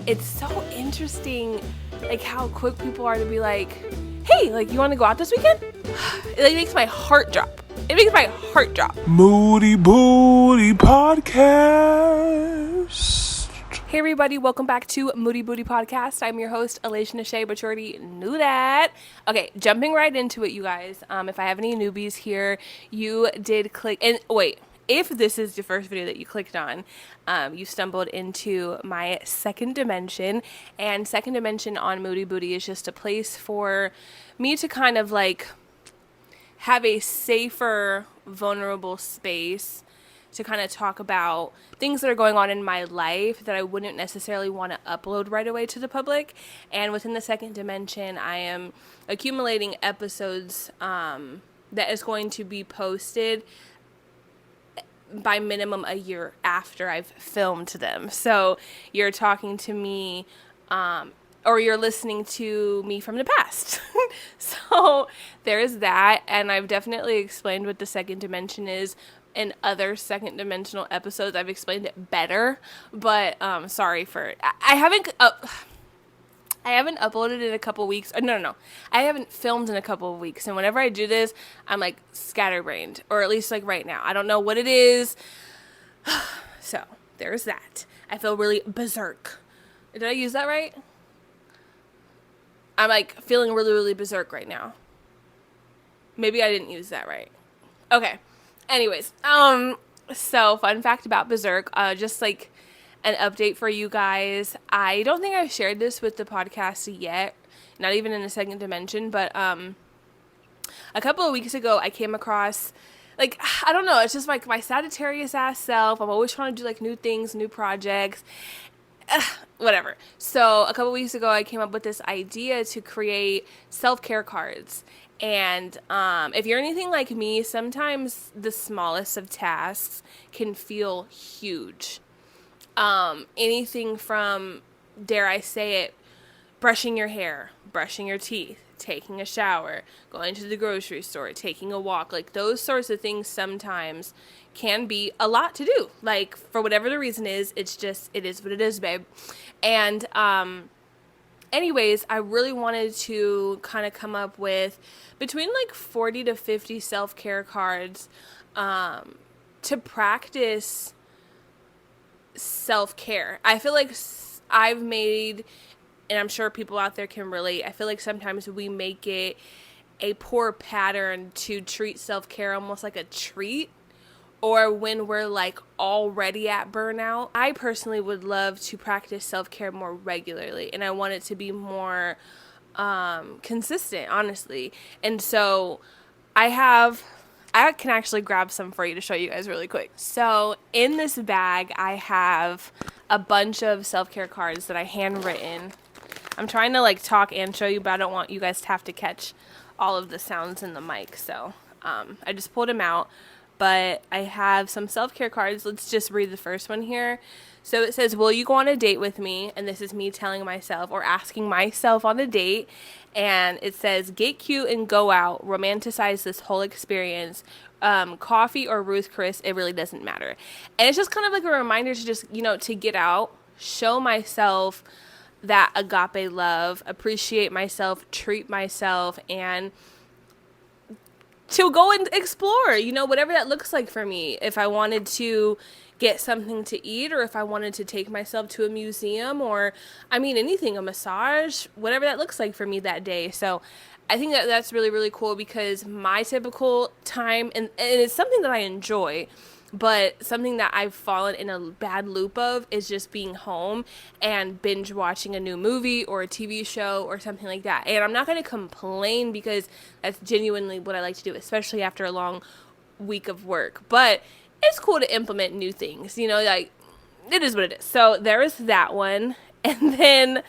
it's so interesting, like, how quick people are to be like, hey, like, you want to go out this weekend? It like, makes my heart drop. It makes my heart drop. Moody Booty Podcast. Hey everybody, welcome back to Moody Booty Podcast. I'm your host, Alicia Shea, but you already knew that. Okay, jumping right into it, you guys. If I have any newbies here, you did click, and wait, if this is the first video that you clicked on, you stumbled into my second dimension, and second dimension on Moody Booty is just a place for me to kind of like have a safer, vulnerable space to kind of talk about things that are going on in my life that I wouldn't necessarily want to upload right away to the public. And within the second dimension, I am accumulating episodes that is going to be posted by minimum a year after I've filmed them. So you're talking to me or you're listening to me from the past. So there's that. And I've definitely explained what the second dimension is in other second dimensional episodes. I've explained it better, but sorry for I haven't uploaded in a couple weeks. No. I haven't filmed in a couple of weeks. And whenever I do this, I'm like scatterbrained, or at least like right now. I don't know what it is. So there's that. I feel really berserk. Did I use that right? I'm like feeling really, really berserk right now. Maybe I didn't use that right. Okay. Anyways, so fun fact about Berserk, just like an update for you guys. I don't think I've shared this with the podcast yet, not even in the second dimension, but a couple of weeks ago I came across, like, I don't know, it's just like my Sagittarius ass self. I'm always trying to do like new things, new projects, whatever. So a couple of weeks ago I came up with this idea to create self-care cards. And if you're anything like me, sometimes the smallest of tasks can feel huge. Anything from, dare I say it, brushing your hair, brushing your teeth, taking a shower, going to the grocery store, taking a walk. Like, those sorts of things sometimes can be a lot to do. Like, for whatever the reason is, it's just, it is what it is, babe. And anyways, I really wanted to kind of come up with between like 40 to 50 self-care cards to practice self-care. I feel like I've made, and I'm sure people out there can relate, I feel like sometimes we make it a poor pattern to treat self-care almost like a treat, or when we're like already at burnout. I personally would love to practice self-care more regularly, and I want it to be more consistent, honestly. And so I can actually grab some for you to show you guys really quick. So in this bag, I have a bunch of self-care cards that I handwritten. I'm trying to like talk and show you, but I don't want you guys to have to catch all of the sounds in the mic. So I just pulled them out. But I have some self-care cards. Let's just read the first one here. So it says, will you go on a date with me? And this is me telling myself or asking myself on a date. And it says, get cute and go out. Romanticize this whole experience. Coffee or Ruth Chris, it really doesn't matter. And it's just kind of like a reminder to just, to get out, show myself that agape love, appreciate myself, treat myself, and to go and explore, whatever that looks like for me. If I wanted to get something to eat, or if I wanted to take myself to a museum, or, anything, a massage, whatever that looks like for me that day. So I think that that's really, really cool, because my typical time, and it's something that I enjoy, but something that I've fallen in a bad loop of is just being home and binge watching a new movie or a TV show or something like that. And I'm not going to complain, because that's genuinely what I like to do, especially after a long week of work. But it's cool to implement new things, like, it is what it is. So there is that one. And then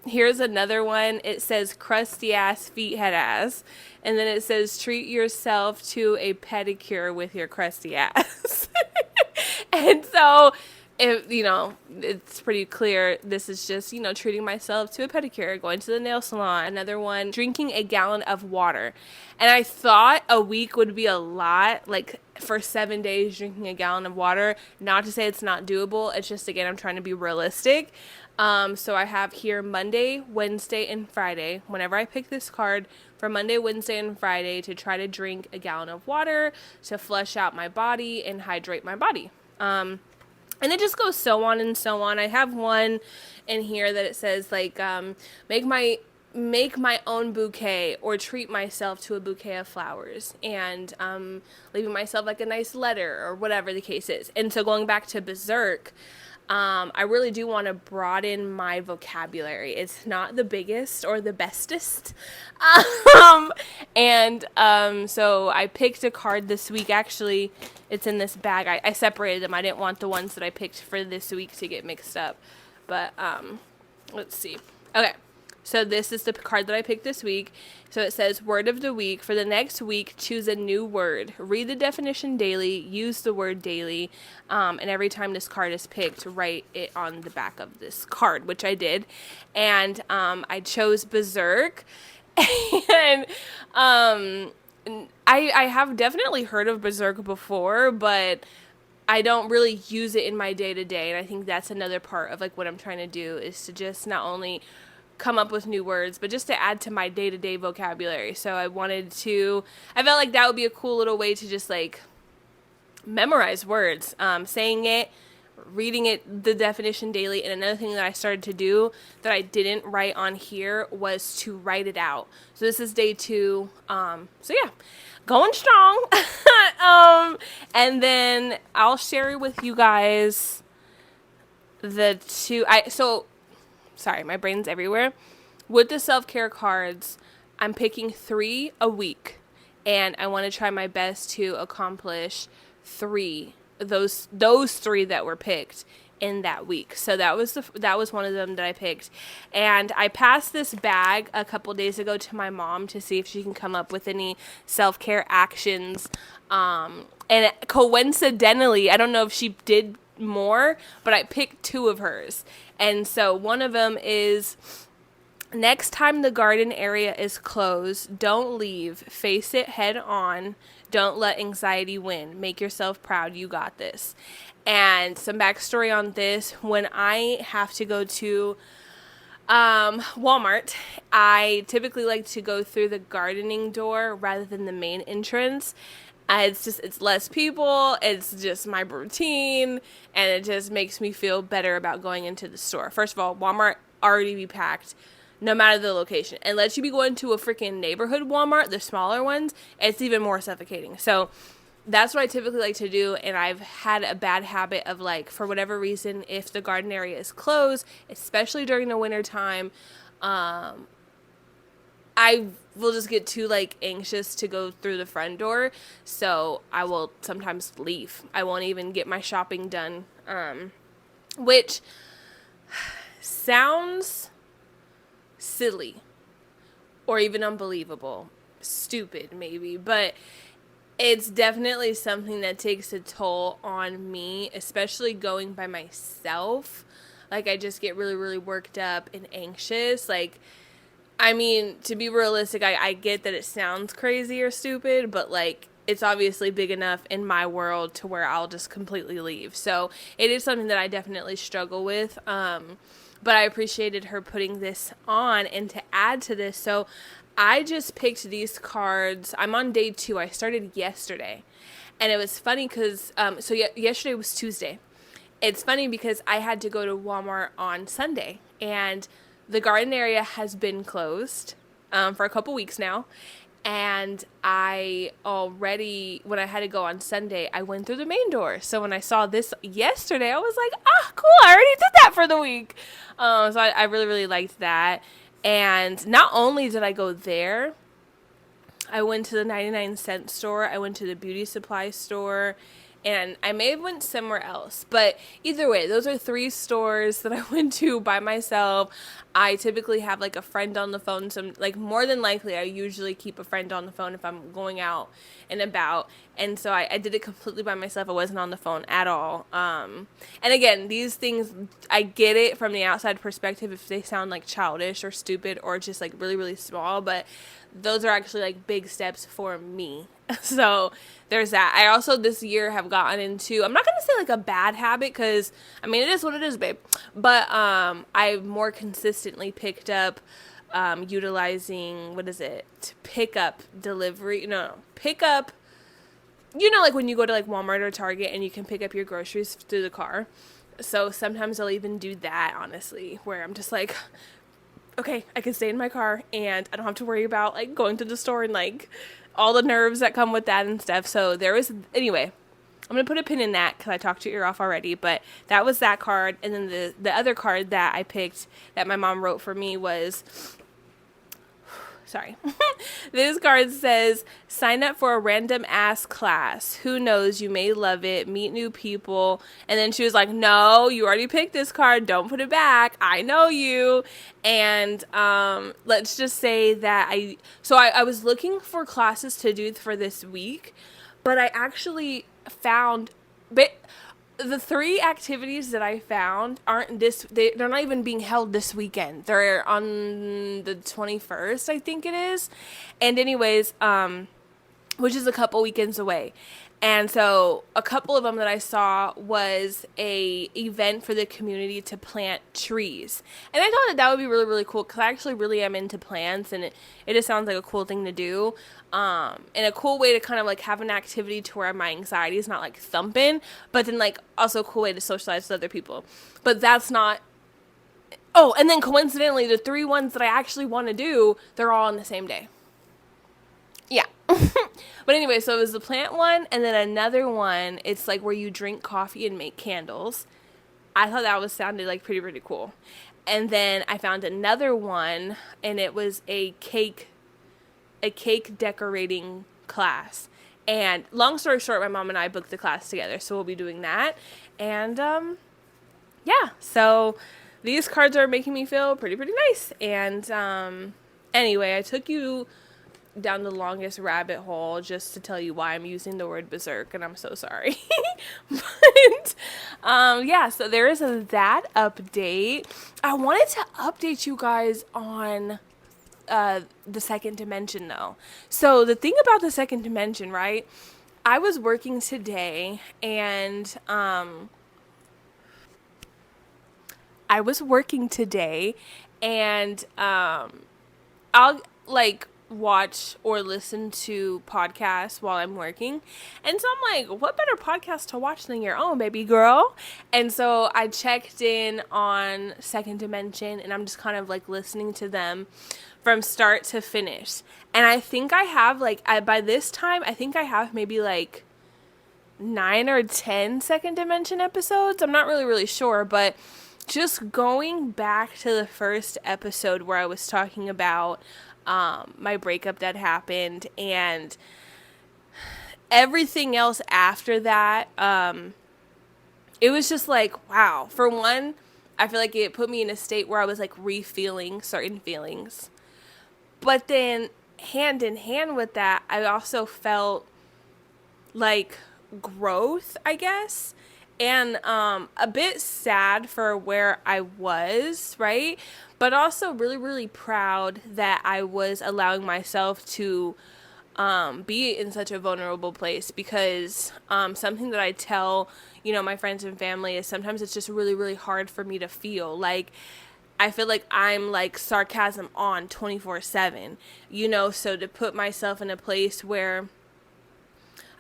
here's another one. It says crusty ass, feet head ass. And then it says treat yourself to a pedicure with your crusty ass. And so, if it's pretty clear, this is just, treating myself to a pedicure, going to the nail salon. Another one, drinking a gallon of water. And I thought a week would be a lot. Like, for 7 days drinking a gallon of water. Not to say it's not doable. It's just, again, I'm trying to be realistic. So I have here Monday, Wednesday, and Friday. Whenever I pick this card for Monday, Wednesday, and Friday to try to drink a gallon of water to flush out my body and hydrate my body. And it just goes so on and so on. I have one in here that it says like, make my own bouquet or treat myself to a bouquet of flowers, and leaving myself like a nice letter or whatever the case is. And so going back to Berserk, I really do want to broaden my vocabulary. It's not the biggest or the bestest. So I picked a card this week. Actually, it's in this bag. I separated them. I didn't want the ones that I picked for this week to get mixed up. But let's see. Okay. So this is the card that I picked this week. So it says, word of the week. For the next week, choose a new word. Read the definition daily. Use the word daily. And every time this card is picked, write it on the back of this card, which I did. And I chose Berserk. And I have definitely heard of Berserk before, but I don't really use it in my day-to-day. And I think that's another part of like what I'm trying to do, is to just not only come up with new words, but just to add to my day-to-day vocabulary. So I felt like that would be a cool little way to just like memorize words, saying it, reading it, the definition daily. And another thing that I started to do that I didn't write on here was to write it out. So this is day 2. So yeah, going strong. And then I'll share with you guys the two, sorry, my brain's everywhere. With the self-care cards, I'm picking 3 a week, and I want to try my best to accomplish 3, those 3 that were picked in that week. So that was one of them that I picked. And I passed this bag a couple days ago to my mom to see if she can come up with any self-care actions. And coincidentally, I don't know if she did more, but I picked 2 of hers. And so one of them is, next time the garden area is closed, don't leave. Face it head on. Don't let anxiety win. Make yourself proud. You got this. And some backstory on this: when I have to go to Walmart, I typically like to go through the gardening door rather than the main entrance. It's less people, it's just my routine, and it just makes me feel better about going into the store. First of all, Walmart already be packed, no matter the location. And let you be going to a freaking neighborhood Walmart, the smaller ones, it's even more suffocating. So that's what I typically like to do, and I've had a bad habit of, like, for whatever reason, if the garden area is closed, especially during the winter time, I will just get too, like, anxious to go through the front door, so I will sometimes leave. I won't even get my shopping done, which sounds silly or even unbelievable, stupid maybe, but it's definitely something that takes a toll on me, especially going by myself. Like, I just get really, really worked up and anxious, like, I mean, to be realistic, I get that it sounds crazy or stupid, but, like, it's obviously big enough in my world to where I'll just completely leave. So it is something that I definitely struggle with. But I appreciated her putting this on. And to add to this, so I just picked these cards. I'm on day 2. I started yesterday. And it was funny because, yesterday was Tuesday. It's funny because I had to go to Walmart on Sunday. And the garden area has been closed for a couple weeks now. And when I had to go on Sunday, I went through the main door. So when I saw this yesterday, I was like, cool, I already did that for the week. So I really, really liked that. And not only did I go there, I went to the 99-cent store. I went to the beauty supply store. And I may have went somewhere else. But either way, those are 3 stores that I went to by myself. I typically have, like, a friend on the phone. More than likely, I usually keep a friend on the phone if I'm going out and about. And so I did it completely by myself. I wasn't on the phone at all. And again, these things, I get it from the outside perspective if they sound, like, childish or stupid or just, like, really, really small. But those are actually like big steps for me. So there's that. I also this year have gotten into, I'm not going to say like a bad habit, because I mean, it is what it is, babe. But I've more consistently picked up utilizing, what is it? Pick up delivery. No, pick up. You know, like when you go to like Walmart or Target and you can pick up your groceries through the car. So sometimes I'll even do that, honestly, where I'm just like, okay, I can stay in my car and I don't have to worry about like going to the store and like all the nerves that come with that and stuff. So there was, anyway, I'm going to put a pin in that because I talked your ear off already, but that was that card. And then the other card that I picked that my mom wrote for me was, sorry. This card says, sign up for a random ass class. Who knows? You may love it. Meet new people. And then she was like, no, you already picked this card. Don't put it back. I know you. And let's just say that I was looking for classes to do for this week, but I actually found, the 3 activities that I found aren't they're not even being held this weekend. They're on the 21st, I think it is. And anyways, which is a couple weekends away. And so a couple of them that I saw was a event for the community to plant trees. And I thought that would be really, really cool, because I actually really am into plants, and it just sounds like a cool thing to do. And a cool way to kind of like have an activity to where my anxiety is not like thumping, but then like also a cool way to socialize with other people. But that's not, oh, and then coincidentally, the 3 ones that I actually want to do, they're all on the same day. Yeah. But anyway, so it was the plant one, and then another one, it's like where you drink coffee and make candles. I thought that sounded like pretty cool. And then I found another one, and it was a cake decorating class. And long story short, my mom and I booked the class together, so we'll be doing that. And yeah, so these cards are making me feel pretty nice. And anyway, I took you down the longest rabbit hole just to tell you why I'm using the word berserk, and I'm so sorry. But yeah, so there is that update. I wanted to update you guys on the second dimension, though. So the thing about the second dimension, right? I was working today, and I'll like watch or listen to podcasts while I'm working. And so I'm like, what better podcast to watch than your own, baby girl? And so I checked in on Second Dimension, and I'm just kind of like listening to them from start to finish. And I think I have by this time, I think I have maybe like 9 or 10 Second Dimension episodes. I'm not really sure, but just going back to the first episode where I was talking about my breakup that happened, and everything else after that, it was just like, wow. For one, I feel like it put me in a state where I was like re-feeling certain feelings. But then hand in hand with that, I also felt like growth, I guess. And a bit sad for where I was, right? But also really proud that I was allowing myself to be in such a vulnerable place, because something that I tell, my friends and family is sometimes it's just really hard for me to feel. Like, I feel like I'm like sarcasm on 24/7, so to put myself in a place where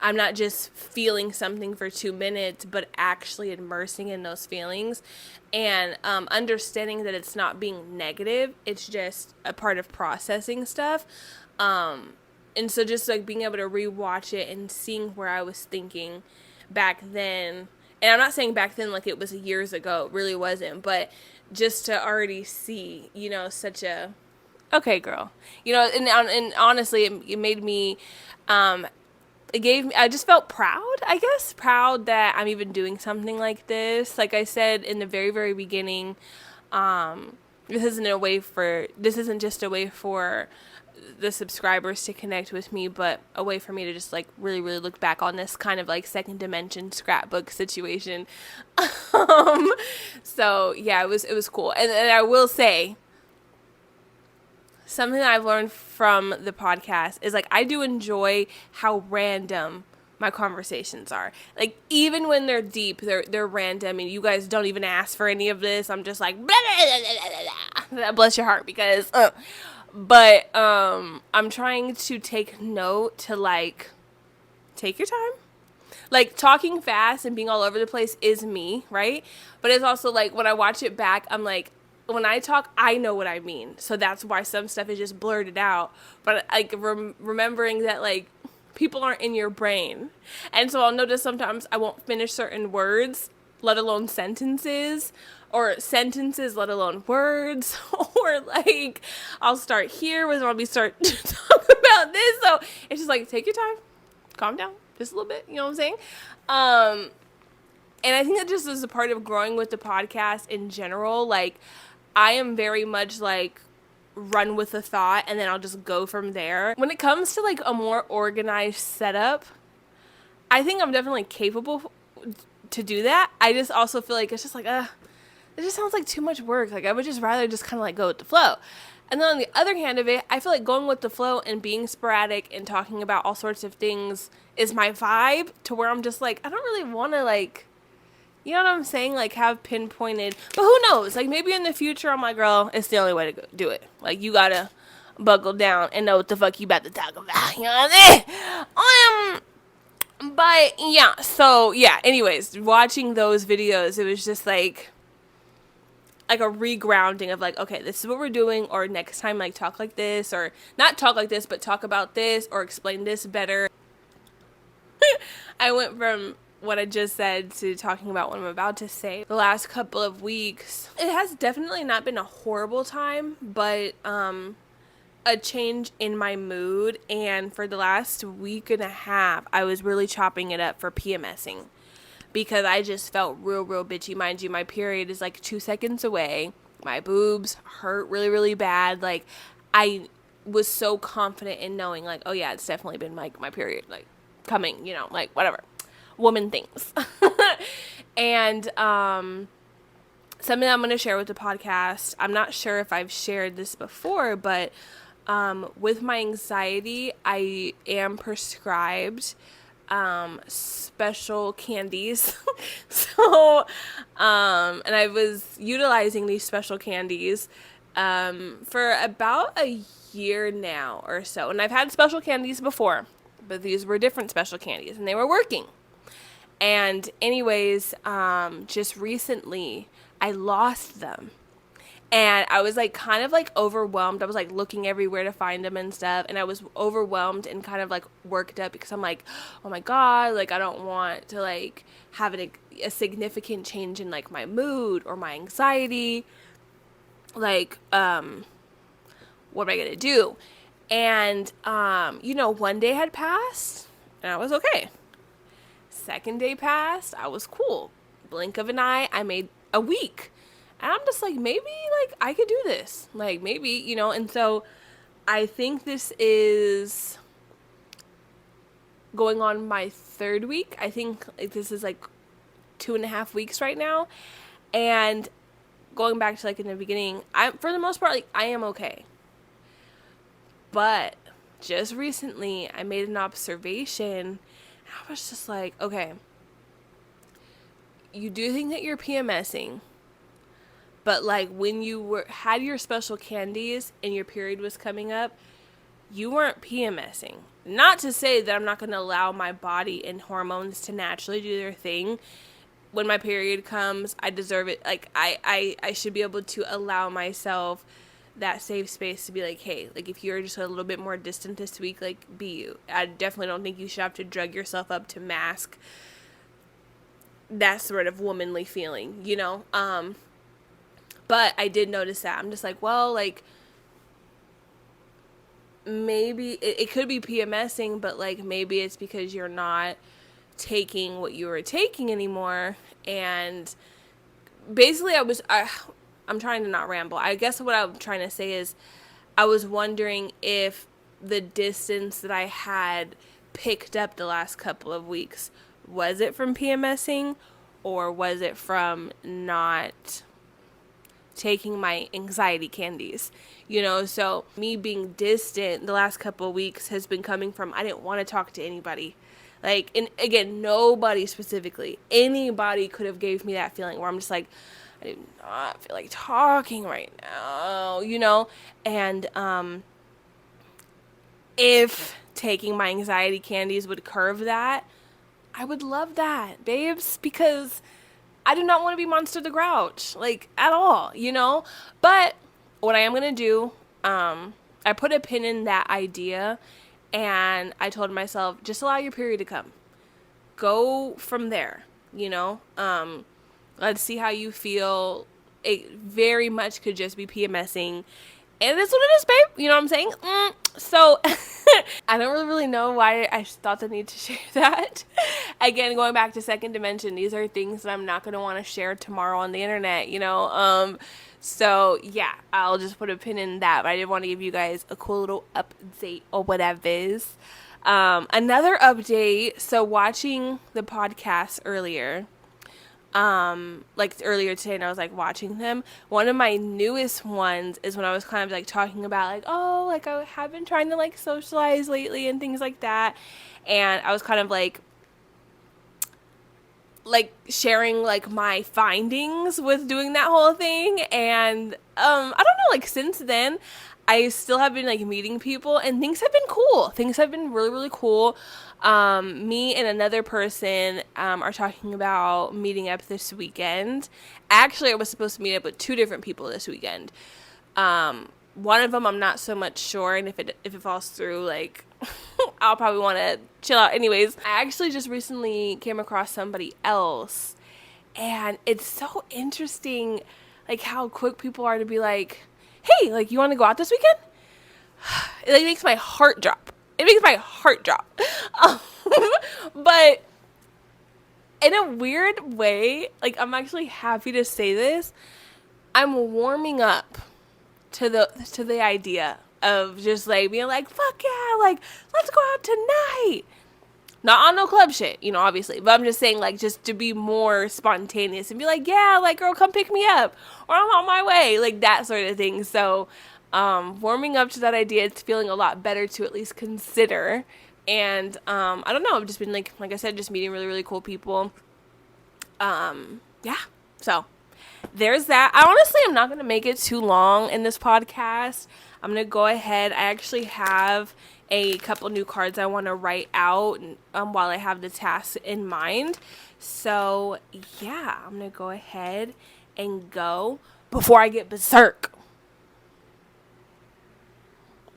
I'm not just feeling something for 2 minutes, but actually immersing in those feelings, and understanding that it's not being negative. It's just a part of processing stuff. And so just like being able to rewatch it and seeing where I was thinking back then. And I'm not saying back then like it was years ago. It really wasn't. But just to already see, such a, okay, girl. And honestly, it made me, I just felt proud, I guess, proud that I'm even doing something like this. Like I said in the very beginning, this isn't just a way for the subscribers to connect with me, but a way for me to just like really look back on this kind of like second dimension scrapbook situation. So yeah, it was cool. And I will say, something that I've learned from the podcast is like I do enjoy how random my conversations are. Like even when they're deep, they're random and you guys don't even ask for any of this. I'm just like blah, blah, blah, blah, blah. Bless your heart because but I'm trying to take note to like take your time. Like talking fast and being all over the place is me, right? But it's also like when I watch it back, I'm like, when I talk, I know what I mean. So that's why some stuff is just blurted out. But like remembering that like people aren't in your brain. And so I'll notice sometimes I won't finish certain words, let alone sentences, or sentences, let alone words, or like I'll start here when I'll be start talk about this. So it's just like take your time, calm down just a little bit, you know what I'm saying? And I think that just is a part of growing with the podcast in general. Like I am very much like run with a thought and then I'll just go from there. When it comes to like a more organized setup, I think I'm definitely capable to do that. I just also feel like it's just like, it just sounds like too much work. Like I would just rather just kind of like go with the flow. And then on the other hand of it, I feel like going with the flow and being sporadic and talking about all sorts of things is my vibe to where I'm just like, I don't really want to like, you know what I'm saying? Like have pinpointed, but who knows? Like maybe in the future, I'm like, girl, it's the only way to do it. Like you gotta buckle down and know what the fuck you about to talk about. You know what I mean? But yeah, so yeah, anyways, watching those videos, it was just like a regrounding of like, okay, this is what we're doing, or next time like talk like this, or not talk like this, but talk about this, or explain this better. I went from what I just said to talking about what I'm about to say. The last couple of weeks, it has definitely not been a horrible time, but a change in my mood. And for the last week and a half, I was really chopping it up for PMSing because I just felt real bitchy. Mind you, my period is like 2 seconds away. My boobs hurt really bad. Like I was so confident in knowing like, oh yeah, it's definitely been like my period, like coming, you know, like whatever, woman things. And something that I'm going to share with the podcast, I'm not sure if I've shared this before, but with my anxiety, I am prescribed special candies. So and I was utilizing these special candies for about a year now or so, and I've had special candies before, but these were different special candies and they were working. And anyways, just recently I lost them. And I was like kind of like overwhelmed. I was like looking everywhere to find them and stuff. And I was overwhelmed and kind of like worked up because I'm like, oh my God, like I don't want to like have a significant change in like my mood or my anxiety. Like, what am I going to do? And, one day had passed and I was okay. Second day passed, I was cool. Blink of an eye, I made a week. And I'm just like, maybe, like, I could do this. Like, maybe, and so I think this is going on my third week. I think this is, like, 2.5 weeks right now. And going back to, like, in the beginning, for the most part, like, I am okay. But just recently, I made an observation. I was just like, okay, you do think that you're PMSing. But, like, when you had your special candies and your period was coming up, you weren't PMSing. Not to say that I'm not going to allow my body and hormones to naturally do their thing. When my period comes, I deserve it. Like, I should be able to allow myself that safe space to be like, hey, like, if you're just a little bit more distant this week, like, be you. I definitely don't think you should have to drug yourself up to mask that sort of womanly feeling, But I did notice that. I'm just like, well, like, maybe it could be PMSing, but, like, maybe it's because you're not taking what you were taking anymore. And basically I'm trying to not ramble. I guess what I'm trying to say is I was wondering if the distance that I had picked up the last couple of weeks, was it from PMSing or was it from not taking my anxiety candies, so me being distant the last couple of weeks has been coming from, I didn't want to talk to anybody. Like, and again, nobody specifically, anybody could have gave me that feeling where I'm just like, I do not feel like talking right now, and if taking my anxiety candies would curve that, I would love that, babes, because I do not want to be Monster the Grouch, like, at all, But what I am going to do, I put a pin in that idea, and I told myself, just allow your period to come. Go from there, Let's see how you feel. It very much could just be PMSing. And that's what it is, babe. You know what I'm saying? So, I don't really know why I thought the need to share that. Again, going back to second dimension, these are things that I'm not going to want to share tomorrow on the internet, So, yeah, I'll just put a pin in that. But I did want to give you guys a cool little update or whatever. Another update. So, watching the podcast earlier, like earlier today, and I was like watching them. One of my newest ones is when I was kind of like talking about like, oh, like I have been trying to like socialize lately and things like that. And I was kind of like sharing like my findings with doing that whole thing. And I don't know, like since then I still have been like meeting people, and things have been cool. Things have been really, really cool. Me and another person are talking about meeting up this weekend. Actually, I was supposed to meet up with 2 different people this weekend. One of them I'm not so much sure, and if it falls through, like I'll probably want to chill out. Anyways, I actually just recently came across somebody else, and it's so interesting, like how quick people are to be like, hey, like, you want to go out this weekend? It like makes my heart drop. But in a weird way, like, I'm actually happy to say this, I'm warming up to the idea of just like being like, fuck yeah, like, let's go out tonight. Not on no club shit, obviously. But I'm just saying, like, just to be more spontaneous and be like, yeah, like, girl, come pick me up. Or I'm on my way. Like, that sort of thing. So, warming up to that idea, it's feeling a lot better to at least consider. And, I don't know. I've just been, like I said, just meeting really, really cool people. Yeah. So, there's that. I honestly am not going to make it too long in this podcast. I'm going to go ahead. I actually have a couple new cards I want to write out while I have the task in mind. So, yeah, I'm going to go ahead and go before I get berserk.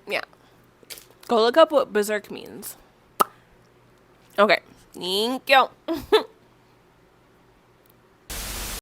Yeah. Go look up what berserk means. Okay. Thank you.